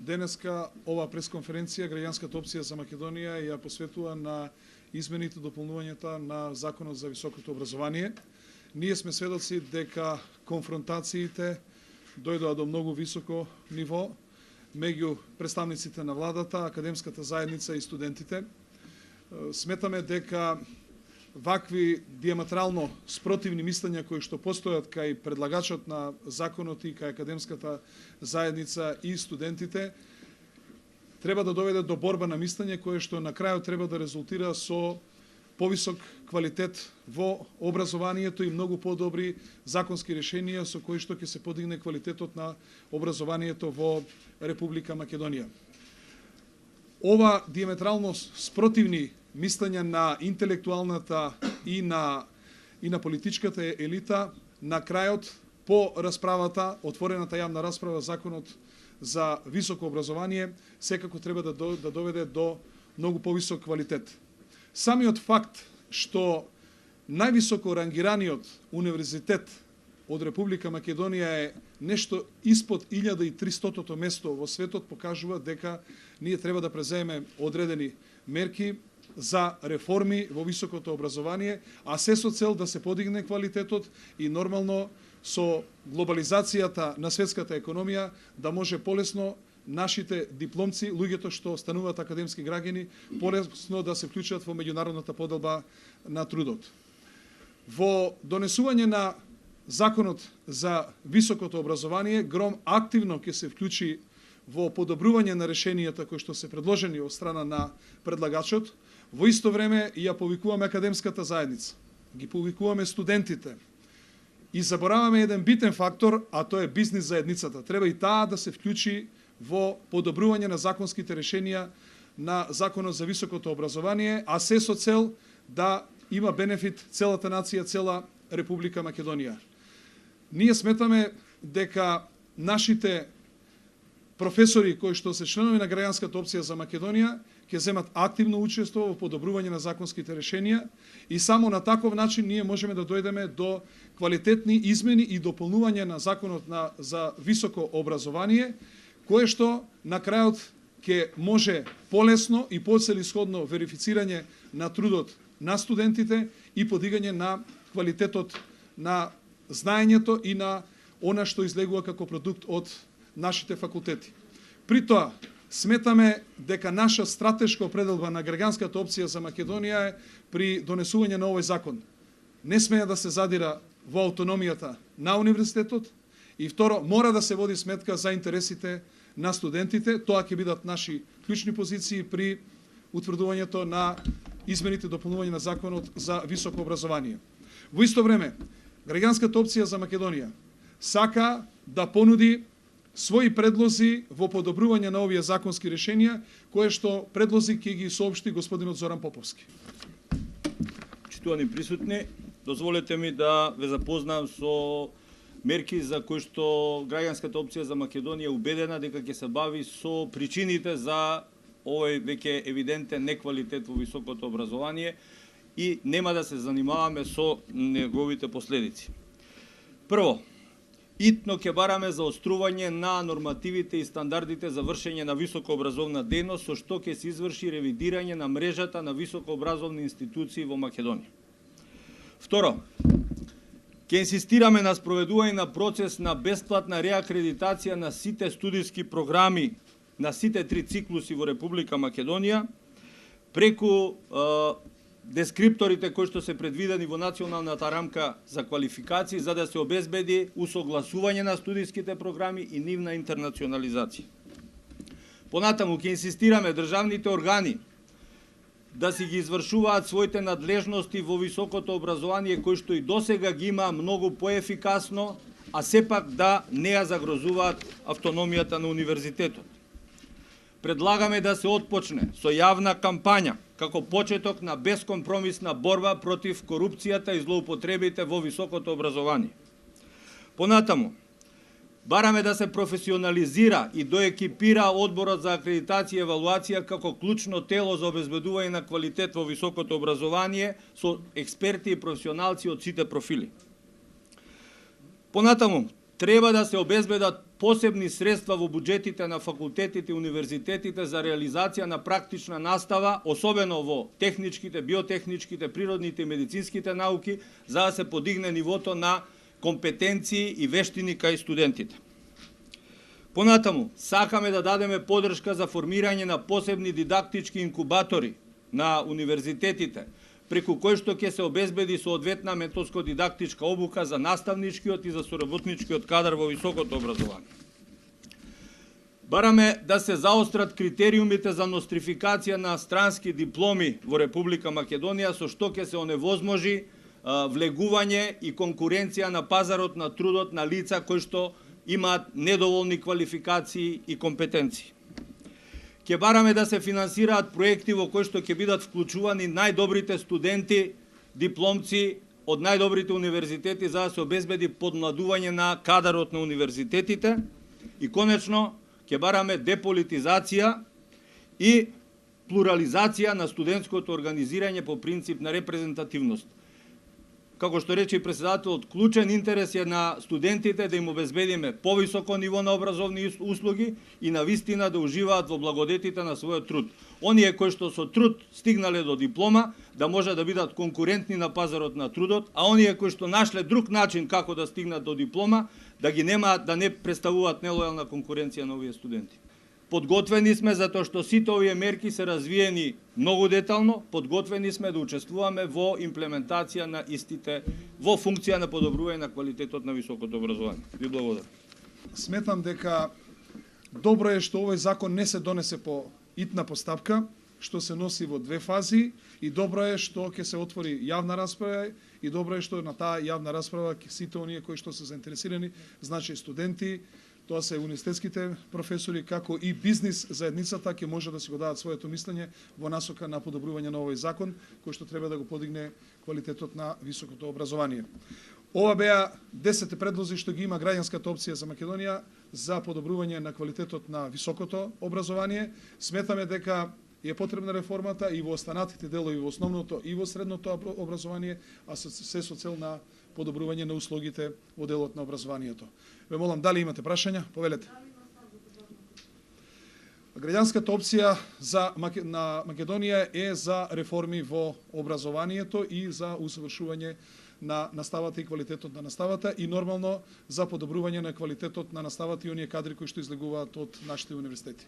денеска ова пресконференција граѓанската опција за Македонија ја посветува на измените и дополнувањата на Законот за високото образование. Ние сме сведоци дека конфронтациите дојдоа до многу високо ниво меѓу представниците на владата, академската заедница и студентите. Сметаме дека вакви диаметрално спротивни мислења кои што постојат кај предлагачот на законот и кај академската заедница и студентите треба да доведе до борба на мислење кое што на крајот треба да резултира со повисок квалитет во образованието и многу подобри законски решенија со кои што ќе се подигне квалитетот на образованието во Република Македонија. Ова диаметрално спротивни мислења на интелектуалната и на политичката елита на крајот по расправата, отворената јавна расправа законот за високо образование секако треба да доведе до многу повисок квалитет. Самиот факт што највисоко рангираниот универзитет од Република Македонија е нешто испод 1300-то место во светот покажува дека ние треба да преземеме одредени мерки за реформи во високото образование, а се со цел да се подигне квалитетот и нормално со глобализацијата на светската економија да може полесно нашите дипломци, луѓето што стануваат академски граѓани, полесно да се вклучат во меѓународната поделба на трудот. Во донесување на Законот за високото образование, ГРОМ активно ќе се вклучи во подобрување на решенијата кои што се предложени од страна на предлагачот. Во исто време ја повикуваме академската заедница, ги повикуваме студентите и забораваме еден битен фактор, а тоа е бизнис заедницата. Треба и таа да се вклучи во подобрување на законските решенија на Законот за високото образование, а се со цел да има бенефит целата нација, цела Република Македонија. Ние сметаме дека нашите професори кои што се членови на граѓанската опција за Македонија ќе земат активно учество во подобрување на законските решенија и само на таков начин ние можеме да дојдеме до квалитетни измени и дополнување на Законот за високо образование, кое што на крајот ќе може полесно и поцелисходно верифицирање на трудот на студентите и подигање на квалитетот на знаењето и на она што излегува како продукт од нашите факултети. При тоа, сметаме дека наша стратешка определба на граѓанската опција за Македонија е при донесување на овој закон не смее да се задира во автономијата на универзитетот и второ, мора да се води сметка за интересите на студентите. Тоа ќе бидат наши клучни позиции при утврдувањето на измените и дополнување на законот за високо образование. Во исто време, граѓанската опција за Македонија сака да понуди своји предлози во подобрување на овие законски решенија, кое што предлози ќе ги соопшти господинот Зоран Поповски. Почитувани присутни, дозволете ми да ве запознам со мерки за кои што граѓанската опција за Македонија е убедена дека ќе се бави со причините за овој веќе евидентен неквалитет во високото образование и нема да се занимаваме со неговите последици. Прво, итно ќе бараме заострување на нормативите и стандардите за вршење на високообразовна дејност, со што ќе се изврши ревидирање на мрежата на високообразовни институции во Македонија. Второ, ќе инсистираме на спроведување на процес на бесплатна реакредитација на сите студиски програми на сите 3 циклуси во Република Македонија, преку дескрипторите кои што се предвидени во националната рамка за квалификации за да се обезбеди усогласување на студиските програми и нивна интернационализација. Понатаму ќе инсистираме државните органи да си ги извршуваат своите надлежности во високото образование кои што и досега ги има многу поефикасно, а сепак да не ја загрозуваат автономијата на универзитетот. Предлагаме да се отпочне со јавна кампања како почеток на бескомпромисна борба против корупцијата и злоупотребите во високото образование. Понатаму, бараме да се професионализира и доекипира Одборот за акредитација и евалуација како клучно тело за обезбедување на квалитет во високото образование со експерти и професионалци од сите профили. Понатаму, треба да се обезбедат посебни средства во буџетите на факултетите и универзитетите за реализација на практична настава, особено во техничките, биотехничките, природните и медицинските науки, за да се подигне нивото на компетенции и вештини кај студентите. Понатаму, сакаме да дадеме подршка за формирање на посебни дидактички инкубатори на универзитетите, преку кој што ќе се обезбеди соодветна методско-дидактичка обука за наставничкиот и за соработничкиот кадар во високото образование. Бараме да се заострат критериумите за нострификација на странски дипломи во Република Македонија, со што ќе се оневозможи влегување и конкуренција на пазарот на трудот на лица кои што имаат недоволни квалификации и компетенции. Ќе бараме да се финансираат проекти во кои што ќе бидат вклучувани најдобрите студенти, дипломци од најдобрите универзитети за да се обезбеди подмладување на кадарот на универзитетите и конечно ќе бараме деполитизација и плурализација на студентското организирање по принцип на репрезентативност. Како што рече и председателот, клучен интерес е на студентите да им обезбедиме повисоко ниво на образовни услуги и на вистина да уживаат во благодетите на својот труд. Оние кои што со труд стигнале до диплома, да може да бидат конкурентни на пазарот на трудот, а оние кои што нашле друг начин како да стигнат до диплома, да ги немаат, да не представуваат нелојална конкуренција на овие студенти. Подготвени сме затоа што сите овие мерки се развиени многу детално, подготвени сме да учествуваме во имплементација на истите во функција на подобрување на квалитетот на високото образование. Ви благодарам. Сметам дека добро е што овој закон не се донесе по итна постапка, што се носи во две фази и добро е што ќе се отвори јавна расправа и добро е што на таа јавна расправа сите оние кои што се заинтересирани, значи студенти, тоа се универзитетските професори, како и бизнис заедницата ќе може да си го дадат своето мислење во насока на подобрување на овој закон, кој што треба да го подигне квалитетот на високото образование. Ова беа 10 предлози што ги има граѓанската опција за Македонија за подобрување на квалитетот на високото образование. Сметаме дека е потребна реформата и во останатите делови, во основното и во средното образование, а се со цел на подобрување на услугите во делот на образованието. Ве молам, дали имате прашања? Повелете. Граѓанската опција на Македонија е за реформи во образованието и за усовршување на наставата и квалитетот на наставата и нормално за подобрување на квалитетот на наставата и оние кадри кои што излегуваат од нашите универзитети.